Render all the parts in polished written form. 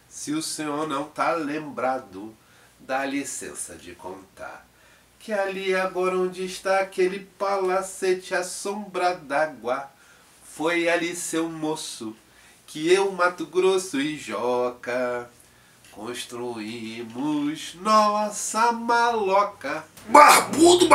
Se o senhor não tá lembrado, dá licença de contar que ali agora onde está aquele palacete à sombra d'água, foi ali, seu moço, que eu, Mato Grosso e Joca construímos nossa maloca. Barbudo,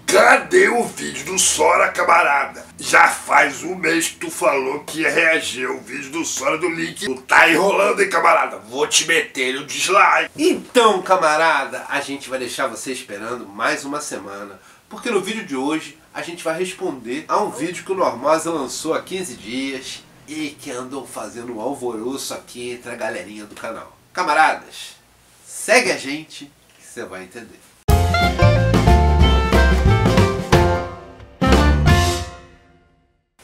cadê o vídeo do Sora, camarada? Já faz um mês que tu falou que ia reagir ao vídeo do Sora do Link. Tu tá enrolando, hein, camarada? Vou te meter no dislike. Então, camarada, a gente vai deixar você esperando mais uma semana, porque no vídeo de hoje a gente vai responder a um vídeo que o Normosa lançou há 15 dias e que andou fazendo um alvoroço aqui entre a galerinha do canal. Camaradas, segue a gente que você vai entender.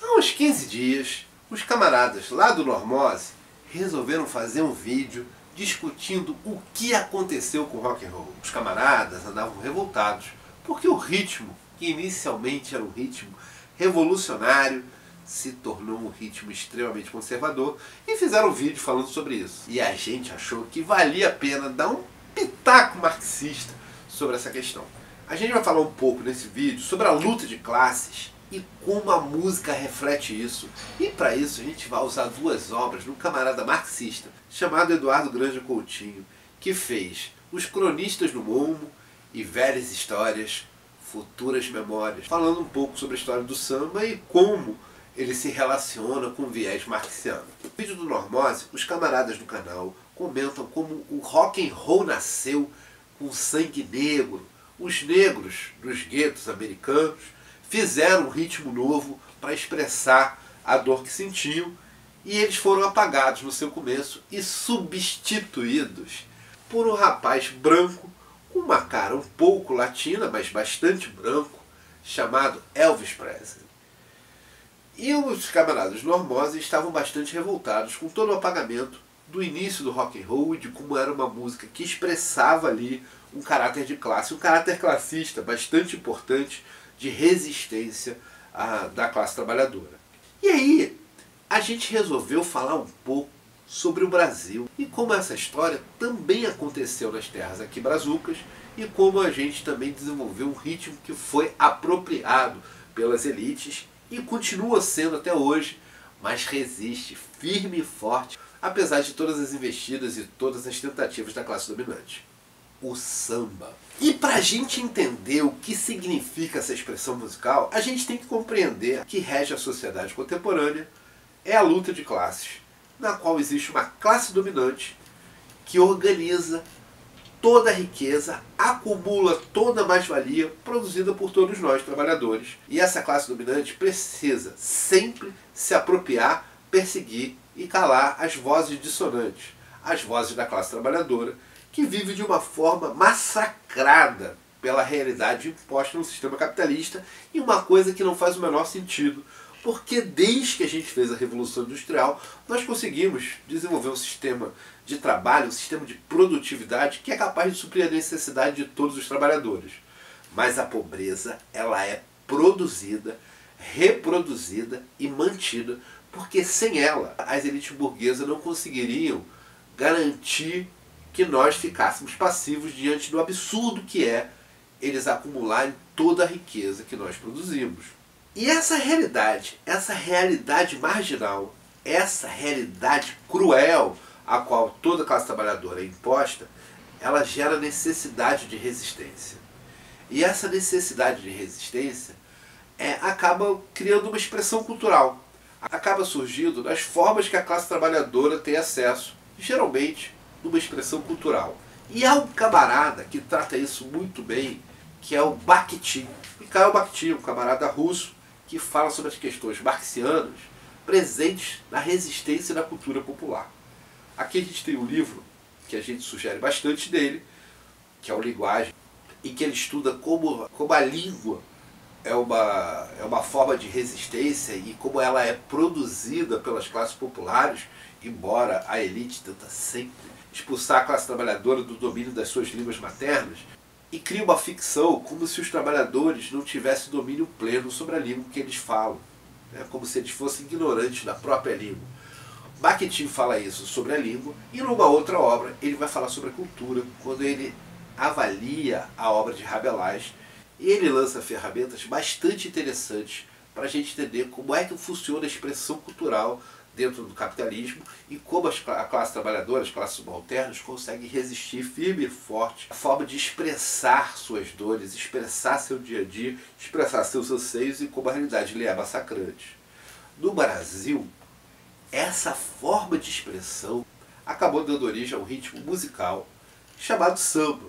Há uns 15 dias, os camaradas lá do Normose resolveram fazer um vídeo discutindo o que aconteceu com o rock and roll. Os camaradas andavam revoltados porque o ritmo, que inicialmente era um ritmo revolucionário, se tornou um ritmo extremamente conservador e fizeram um vídeo falando sobre isso. E a gente achou que valia a pena dar um pitaco marxista sobre essa questão. A gente vai falar um pouco nesse vídeo sobre a luta de classes e como a música reflete isso. E para isso a gente vai usar duas obras de um camarada marxista chamado Eduardo Granja Coutinho, que fez Os Cronistas do Momo e Velhas Histórias, Futuras Memórias, falando um pouco sobre a história do samba e como ele se relaciona com o viés marxiano. No vídeo do Normose, os camaradas do canal comentam como o rock and roll nasceu com sangue negro. Os negros dos guetos americanos fizeram um ritmo novo para expressar a dor que sentiam e eles foram apagados no seu começo e substituídos por um rapaz branco com uma cara um pouco latina, mas bastante branco, chamado Elvis Presley. E os camaradas Normose estavam bastante revoltados com todo o apagamento do início do rock and roll e de como era uma música que expressava ali um caráter de classe, um caráter classista bastante importante de resistência da classe trabalhadora. E aí, a gente resolveu falar um pouco sobre o Brasil e como essa história também aconteceu nas terras aqui brazucas e como a gente também desenvolveu um ritmo que foi apropriado pelas elites e continua sendo até hoje, mas resiste firme e forte, apesar de todas as investidas e todas as tentativas da classe dominante. O samba. E para a gente entender o que significa essa expressão musical, a gente tem que compreender que rege a sociedade contemporânea é a luta de classes, na qual existe uma classe dominante que organiza toda a riqueza, acumula toda a mais-valia produzida por todos nós, trabalhadores. E essa classe dominante precisa sempre se apropriar, perseguir e calar as vozes dissonantes, as vozes da classe trabalhadora, que vive de uma forma massacrada pela realidade imposta no sistema capitalista e uma coisa que não faz o menor sentido, porque desde que a gente fez a Revolução Industrial, nós conseguimos desenvolver um sistema de trabalho, um sistema de produtividade que é capaz de suprir a necessidade de todos os trabalhadores. Mas a pobreza, ela é produzida, reproduzida e mantida, porque sem ela, as elites burguesas não conseguiriam garantir que nós ficássemos passivos diante do absurdo que é eles acumularem toda a riqueza que nós produzimos. E essa realidade marginal, essa realidade cruel a qual toda classe trabalhadora é imposta, ela gera necessidade de resistência. E essa necessidade de resistência acaba criando uma expressão cultural, acaba surgindo das formas que a classe trabalhadora tem acesso, geralmente numa expressão cultural. E há um camarada que trata isso muito bem, que é o Bakhtin. Mikhail Bakhtin, um camarada russo, que fala sobre as questões marxianas presentes na resistência da cultura popular. Aqui a gente tem um livro que a gente sugere bastante dele, que é o Linguagem, e que ele estuda como a língua é uma forma de resistência e como ela é produzida pelas classes populares, embora a elite tenta sempre expulsar a classe trabalhadora do domínio das suas línguas maternas. e cria uma ficção como se os trabalhadores não tivessem domínio pleno sobre a língua que eles falam, né? Como se eles fossem ignorantes da própria língua. Bakhtin fala isso sobre a língua, e numa outra obra ele vai falar sobre a cultura, quando ele avalia a obra de Rabelais, e ele lança ferramentas bastante interessantes para a gente entender como é que funciona a expressão cultural dentro do capitalismo e como a classe trabalhadora, as classes subalternas, conseguem resistir firme e forte à forma de expressar suas dores, expressar seu dia a dia, expressar seus anseios e como a realidade lhe é massacrante. No Brasil, essa forma de expressão acabou dando origem a um ritmo musical chamado samba.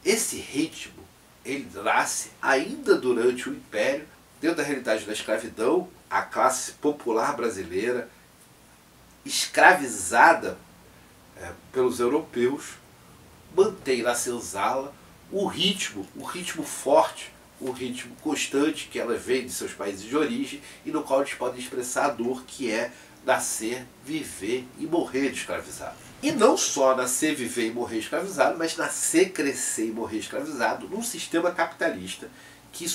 Esse ritmo, ele nasce ainda durante o Império, dentro da realidade da escravidão. A classe popular brasileira, escravizada pelos europeus, mantém na senzala o ritmo forte, o ritmo constante que elas vêm de seus países de origem e no qual eles podem expressar a dor que é nascer, viver e morrer de escravizado. E não só nascer, viver e morrer escravizado, mas nascer, crescer e morrer escravizado num sistema capitalista que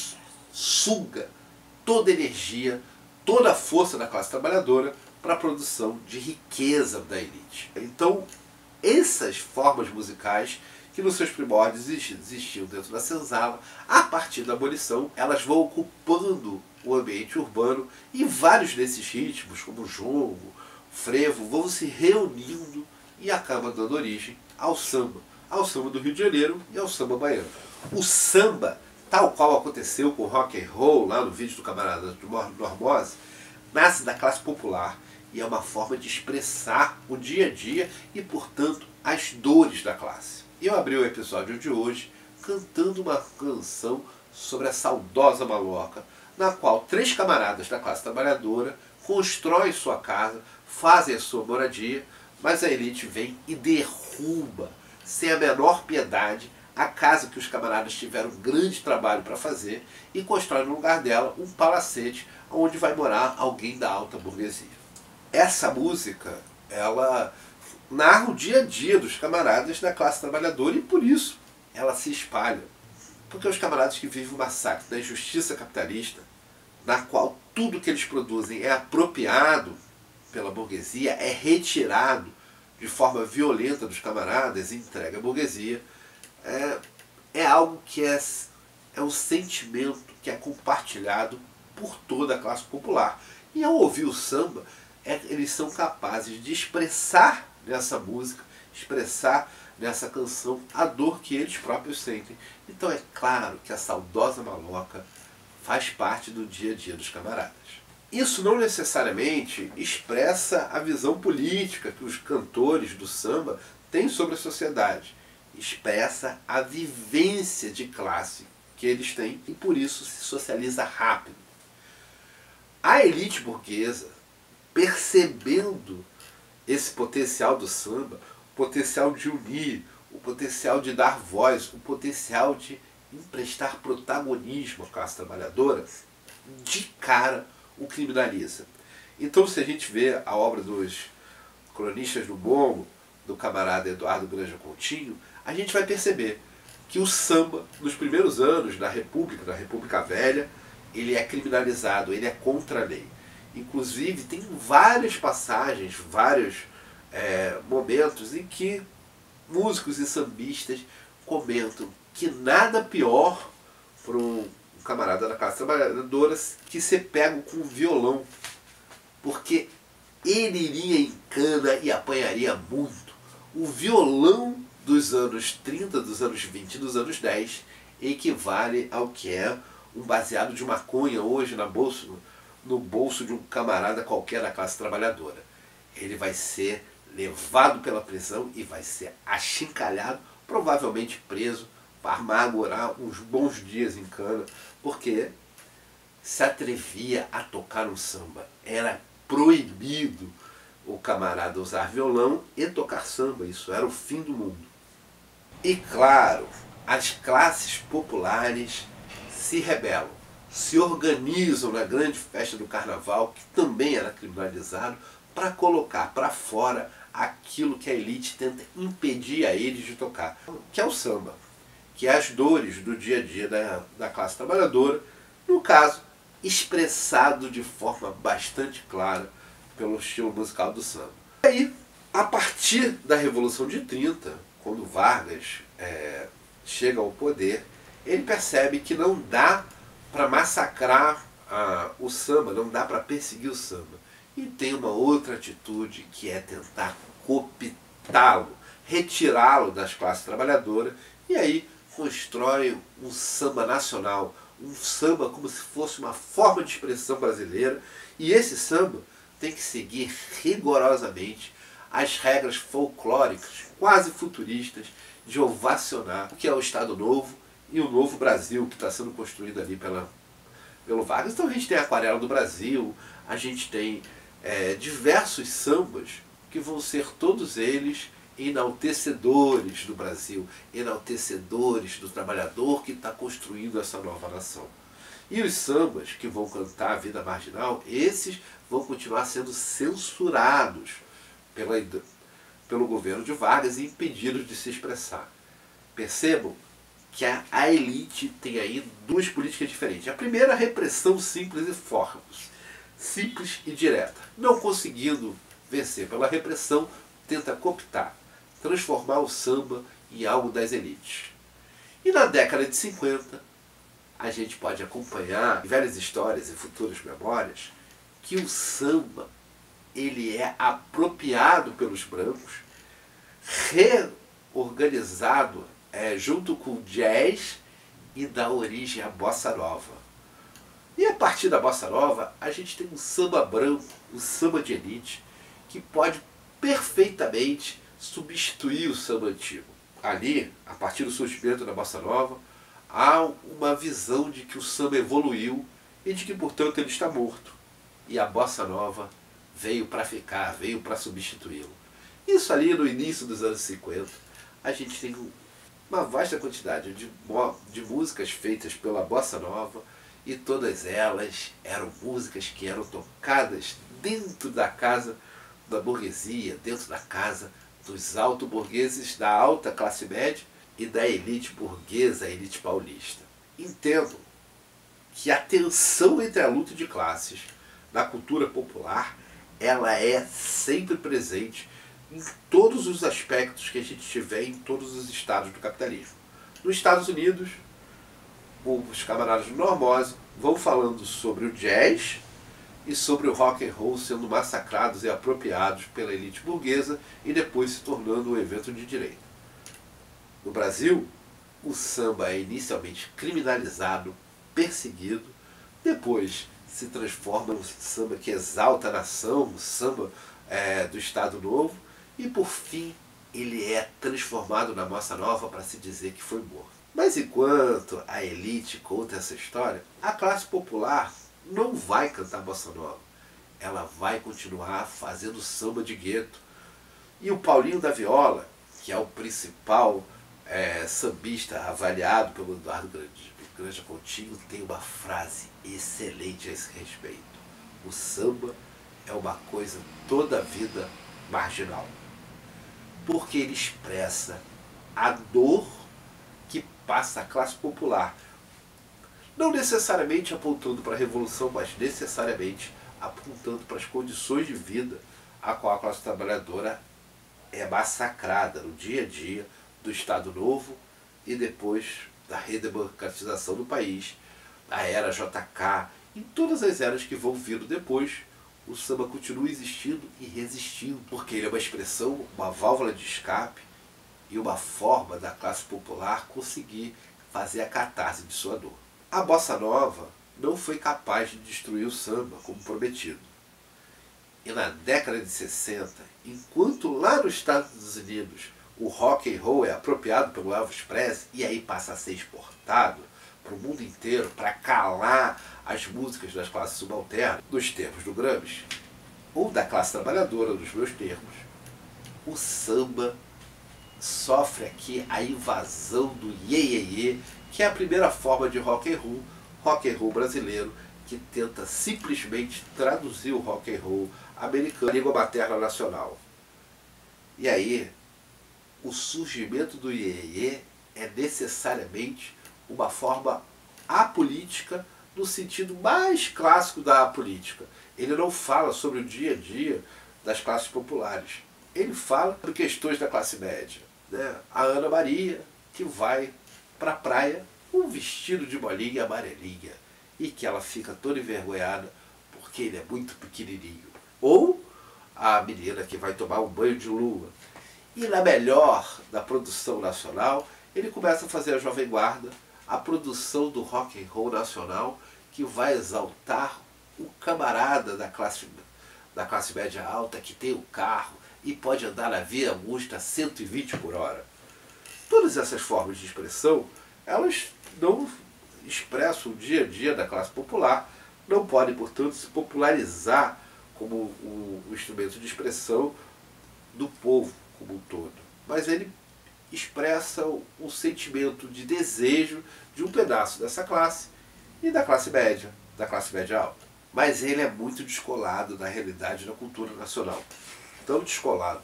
suga toda a energia, toda a força da classe trabalhadora para a produção de riqueza da elite. Então, essas formas musicais, que nos seus primórdios existiam dentro da senzala, a partir da abolição, elas vão ocupando o ambiente urbano e vários desses ritmos, como o jongo, frevo, vão se reunindo e acabam dando origem ao samba do Rio de Janeiro e ao samba baiano. O samba, tal qual aconteceu com o rock and roll, lá no vídeo do camarada Normose, nasce da classe popular e é uma forma de expressar o dia a dia e, portanto, as dores da classe. Eu abri o episódio de hoje cantando uma canção sobre a saudosa maloca, na qual 3 camaradas da classe trabalhadora constroem sua casa, fazem a sua moradia, mas a elite vem e derruba, sem a menor piedade, a casa que os camaradas tiveram um grande trabalho para fazer e constrói no lugar dela um palacete onde vai morar alguém da alta burguesia. Essa música, ela narra o dia a dia dos camaradas da classe trabalhadora e por isso ela se espalha. Porque os camaradas que vivem o massacre da injustiça capitalista, na qual tudo que eles produzem é apropriado pela burguesia, é retirado de forma violenta dos camaradas e entregue à burguesia, é algo que é um sentimento que é compartilhado por toda a classe popular. E ao ouvir o samba, eles são capazes de expressar nessa música, expressar nessa canção a dor que eles próprios sentem. Então é claro que a saudosa maloca faz parte do dia a dia dos camaradas. Isso não necessariamente expressa a visão política que os cantores do samba têm sobre a sociedade. Expressa a vivência de classe que eles têm e por isso se socializa rápido. A elite burguesa, percebendo esse potencial do samba, o potencial de unir, o potencial de dar voz, o potencial de emprestar protagonismo à classe trabalhadora, de cara o criminaliza. Então, se a gente vê a obra dos cronistas do bongo, do camarada Eduardo Granja Coutinho, a gente vai perceber que o samba, nos primeiros anos da República Velha, ele é criminalizado, ele é contra a lei. Inclusive, tem várias passagens, vários momentos em que músicos e sambistas comentam que nada pior para um camarada da classe trabalhadora que ser pego com um violão, porque ele iria em cana e apanharia muito. O violão dos anos 30, dos anos 20 e dos anos 10 equivale ao que é um baseado de maconha hoje no bolso de um camarada qualquer da classe trabalhadora. Ele vai ser levado pela prisão e vai ser achincalhado, provavelmente preso, para amargurar uns bons dias em cana, porque se atrevia a tocar um samba. Era proibido o camarada usar violão e tocar samba. Isso era o fim do mundo. E claro, as classes populares se rebelam, se organizam na grande festa do carnaval, que também era criminalizado, para colocar para fora aquilo que a elite tenta impedir a eles de tocar, que é o samba. que é as dores do dia a dia da classe trabalhadora, no caso, expressado de forma bastante clara pelo estilo musical do samba. E aí, a partir da Revolução de 30, quando Vargas chega ao poder, ele percebe que não dá para massacrar o samba, não dá para perseguir o samba. E tem uma outra atitude, que é tentar cooptá-lo, retirá-lo das classes trabalhadoras, e aí constrói um samba nacional, um samba como se fosse uma forma de expressão brasileira, e esse samba tem que seguir rigorosamente as regras folclóricas, quase futuristas, de ovacionar o que é o Estado Novo e o novo Brasil que está sendo construído ali pelo Vargas. Então a gente tem a Aquarela do Brasil, a gente tem diversos sambas que vão ser todos eles enaltecedores do Brasil, enaltecedores do trabalhador que está construindo essa nova nação. E os sambas que vão cantar a vida marginal, esses vão continuar sendo censurados pelo governo de Vargas e impedidos de se expressar. Percebam que a elite tem aí duas políticas diferentes. A primeira, a repressão simples e forte, simples e direta. Não conseguindo vencer pela repressão, tenta cooptar, transformar o samba em algo das elites. E na década de 50, a gente pode acompanhar em velhas histórias e futuras memórias que o samba ele é apropriado pelos brancos, reorganizado junto com o jazz e dá origem à bossa nova. E a partir da bossa nova, a gente tem um samba branco, um samba de elite, que pode perfeitamente substituir o samba antigo. Ali, a partir do surgimento da bossa nova, há uma visão de que o samba evoluiu e de que, portanto, ele está morto. E a bossa nova veio para ficar, veio para substituí-lo. Isso ali no início dos anos 50, a gente tem uma vasta quantidade de músicas feitas pela bossa nova, e todas elas eram músicas que eram tocadas dentro da casa da burguesia, dentro da casa dos alto-burgueses, da alta classe média e da elite burguesa, a elite paulista. Entendam que a tensão entre a luta de classes na cultura popular, ela é sempre presente em todos os aspectos que a gente tiver em todos os estados do capitalismo. Nos Estados Unidos, os camaradas do Normose vão falando sobre o jazz e sobre o rock and roll sendo massacrados e apropriados pela elite burguesa e depois se tornando um evento de direita. No Brasil, o samba é inicialmente criminalizado, perseguido, depois se transforma num samba que exalta a nação, um samba do Estado Novo, e por fim ele é transformado na bossa nova para se dizer que foi morto. Mas enquanto a elite conta essa história, a classe popular não vai cantar bossa nova. Ela vai continuar fazendo samba de gueto. E o Paulinho da Viola, que é o principal sambista avaliado pelo Eduardo Granja Coutinho, tem uma frase excelente a esse respeito. O samba é uma coisa toda a vida marginal. Porque ele expressa a dor que passa a classe popular. Não necessariamente apontando para a revolução, mas necessariamente apontando para as condições de vida a qual a classe trabalhadora é massacrada no dia a dia do Estado Novo e depois da redemocratização do país, a era JK, em todas as eras que vão vindo depois, o samba continua existindo e resistindo, porque ele é uma expressão, uma válvula de escape e uma forma da classe popular conseguir fazer a catarse de sua dor. A bossa nova não foi capaz de destruir o samba, como prometido. E na década de 60, enquanto lá nos Estados Unidos o rock and roll é apropriado pelo Elvis Presley e aí passa a ser exportado para o mundo inteiro para calar as músicas das classes subalternas, nos termos do Gramsci, ou da classe trabalhadora, nos meus termos, o samba sofre aqui a invasão do iê-iê-iê, que é a primeira forma de rock and roll brasileiro, que tenta simplesmente traduzir o rock and roll americano, a língua materna nacional. E aí, o surgimento do iê-iê é necessariamente uma forma apolítica no sentido mais clássico da política. Ele não fala sobre o dia a dia das classes populares. Ele fala sobre questões da classe média, né? A Ana Maria, que vai para a praia com um vestido de bolinha amarelinha e que ela fica toda envergonhada porque ele é muito pequenininho. Ou a menina que vai tomar um banho de lua. E na melhor da produção nacional, ele começa a fazer a Jovem Guarda, a produção do rock and roll nacional, que vai exaltar o camarada da classe média alta, que tem o carro e pode andar na Via Augusta a 120 por hora. Todas essas formas de expressão, elas não expressam o dia a dia da classe popular, não podem, portanto, se popularizar como o instrumento de expressão do povo como um todo. Mas ele expressa um sentimento de desejo de um pedaço dessa classe e da classe média alta. Mas ele é muito descolado da realidade da cultura nacional. Tão descolado,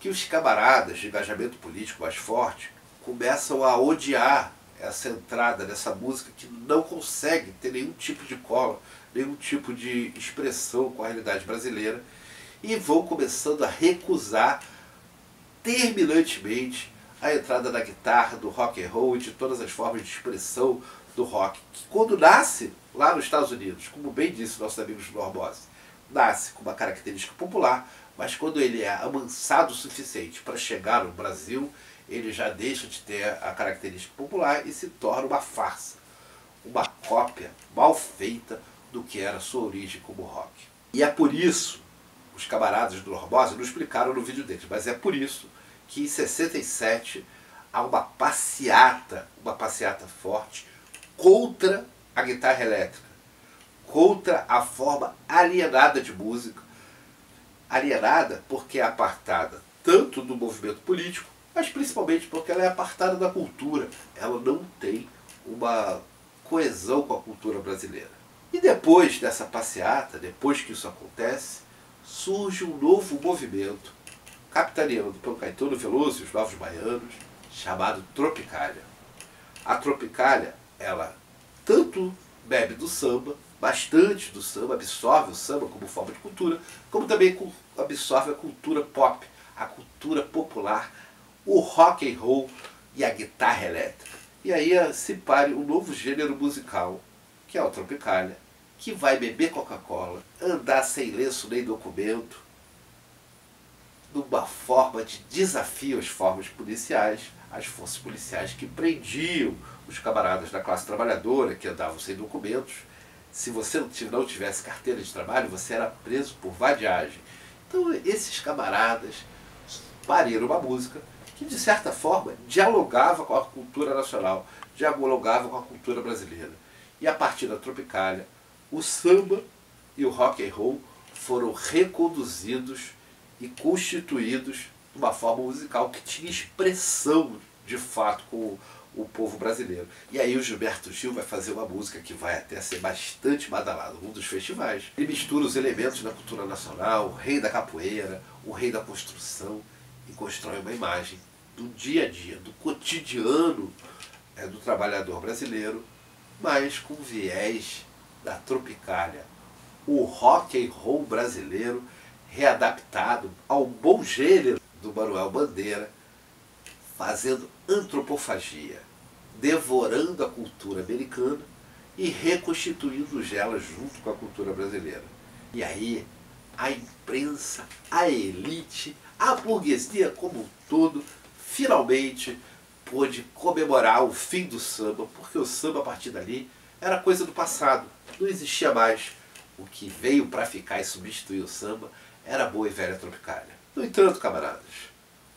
que os camaradas de engajamento político mais forte começam a odiar essa entrada dessa música que não consegue ter nenhum tipo de cola, nenhum tipo de expressão com a realidade brasileira, e vão começando a recusar terminantemente a entrada da guitarra, do rock and roll e de todas as formas de expressão do rock, que quando nasce lá nos Estados Unidos, como bem disse nossos amigos do Normose, nasce com uma característica popular, mas quando ele é amansado o suficiente para chegar no Brasil, ele já deixa de ter a característica popular e se torna uma farsa, uma cópia mal feita do que era a sua origem como rock. E é por isso, os camaradas do Normose não explicaram no vídeo deles, mas é por isso que em 67 há uma passeata forte contra a guitarra elétrica, contra a forma alienada de música, alienada porque é apartada tanto do movimento político, mas principalmente porque ela é apartada da cultura, ela não tem uma coesão com a cultura brasileira. E depois dessa passeata, depois que isso acontece, surge um novo movimento, capitaneado pelo Caetano Veloso e os Novos Baianos, chamado Tropicália. A Tropicália, ela tanto bebe do samba, bastante do samba, absorve o samba como forma de cultura, como também absorve a cultura pop, a cultura popular, o rock and roll e a guitarra elétrica. E aí se pare um novo gênero musical, que é o Tropicália, que vai beber Coca-Cola, andar sem lenço nem documento, numa forma de desafio às formas policiais, às forças policiais que prendiam os camaradas da classe trabalhadora, que andavam sem documentos. Se você não tivesse carteira de trabalho, você era preso por vadiagem. Então esses camaradas pariram uma música que, de certa forma, dialogava com a cultura nacional, dialogava com a cultura brasileira. E a partir da Tropicália, o samba e o rock and roll foram reconduzidos e constituídos de uma forma musical que tinha expressão, de fato, com o povo brasileiro. E aí o Gilberto Gil vai fazer uma música que vai até ser bastante badalada num dos festivais. Ele mistura os elementos da cultura nacional, o rei da capoeira, o rei da construção, e constrói uma imagem do dia a dia, do cotidiano do trabalhador brasileiro, mas com viés da Tropicália, o rock and roll brasileiro readaptado ao bom gênero do Manuel Bandeira, fazendo antropofagia, devorando a cultura americana e reconstituindo ela junto com a cultura brasileira. E aí a imprensa, a elite, a burguesia como um todo, finalmente pôde comemorar o fim do samba, porque o samba a partir dali era coisa do passado, não existia mais. O que veio para ficar e substituir o samba era a boa e velha Tropicália. No entanto, camaradas,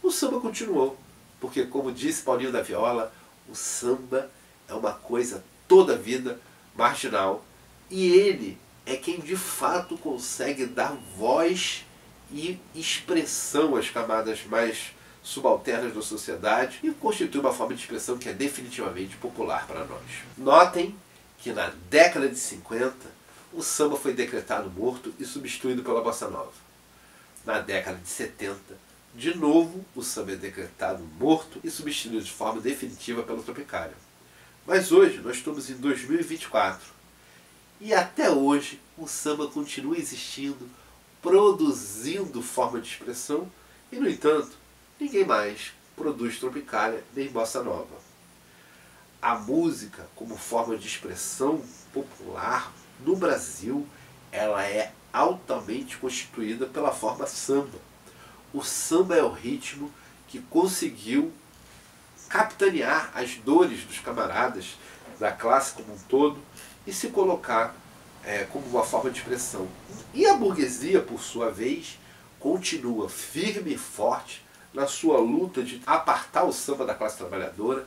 o samba continuou, porque, como disse Paulinho da Viola, o samba é uma coisa toda a vida marginal, e ele é quem de fato consegue dar voz e expressão às camadas mais subalternas da sociedade e constitui uma forma de expressão que é definitivamente popular para nós. Notem que na década de 50 o samba foi decretado morto e substituído pela bossa nova. Na década de 70, de novo o samba é decretado morto e substituído de forma definitiva pela Tropicália. Mas hoje nós estamos em 2024 e até hoje o samba continua existindo, produzindo forma de expressão e, no entanto, ninguém mais produz Tropicália nem bossa nova. A música, como forma de expressão popular no Brasil, ela é altamente constituída pela forma samba. O samba é o ritmo que conseguiu capitanear as dores dos camaradas, da classe como um todo, e se colocar como uma forma de expressão. E a burguesia, por sua vez, continua firme e forte na sua luta de apartar o samba da classe trabalhadora,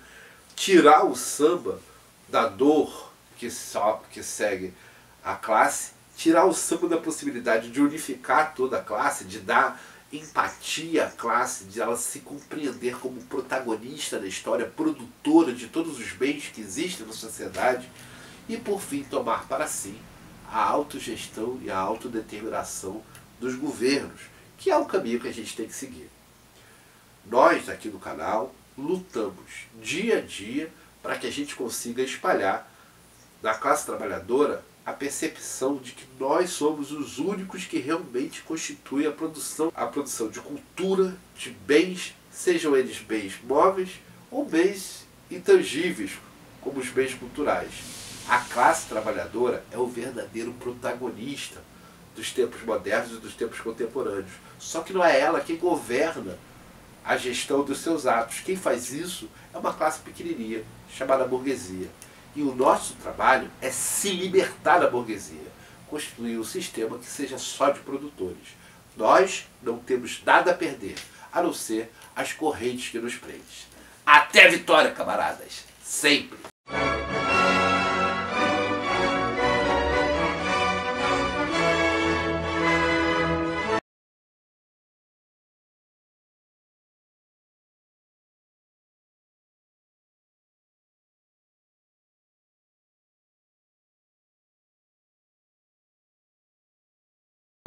tirar o samba da dor que segue a classe, tirar o samba da possibilidade de unificar toda a classe, de dar empatia à classe, de ela se compreender como protagonista da história, produtora de todos os bens que existem na sociedade e, por fim, tomar para si a autogestão e a autodeterminação dos governos, que é o caminho que a gente tem que seguir. Nós, aqui no canal, lutamos dia a dia para que a gente consiga espalhar na classe trabalhadora a percepção de que nós somos os únicos que realmente constituem a produção de cultura, de bens, sejam eles bens móveis ou bens intangíveis, como os bens culturais. A classe trabalhadora é o verdadeiro protagonista dos tempos modernos e dos tempos contemporâneos. Só que não é ela quem governa a gestão dos seus atos. Quem faz isso é uma classe pequenininha, chamada burguesia. E o nosso trabalho é se libertar da burguesia, construir um sistema que seja só de produtores. Nós não temos nada a perder, a não ser as correntes que nos prendem. Até a vitória, camaradas! Sempre!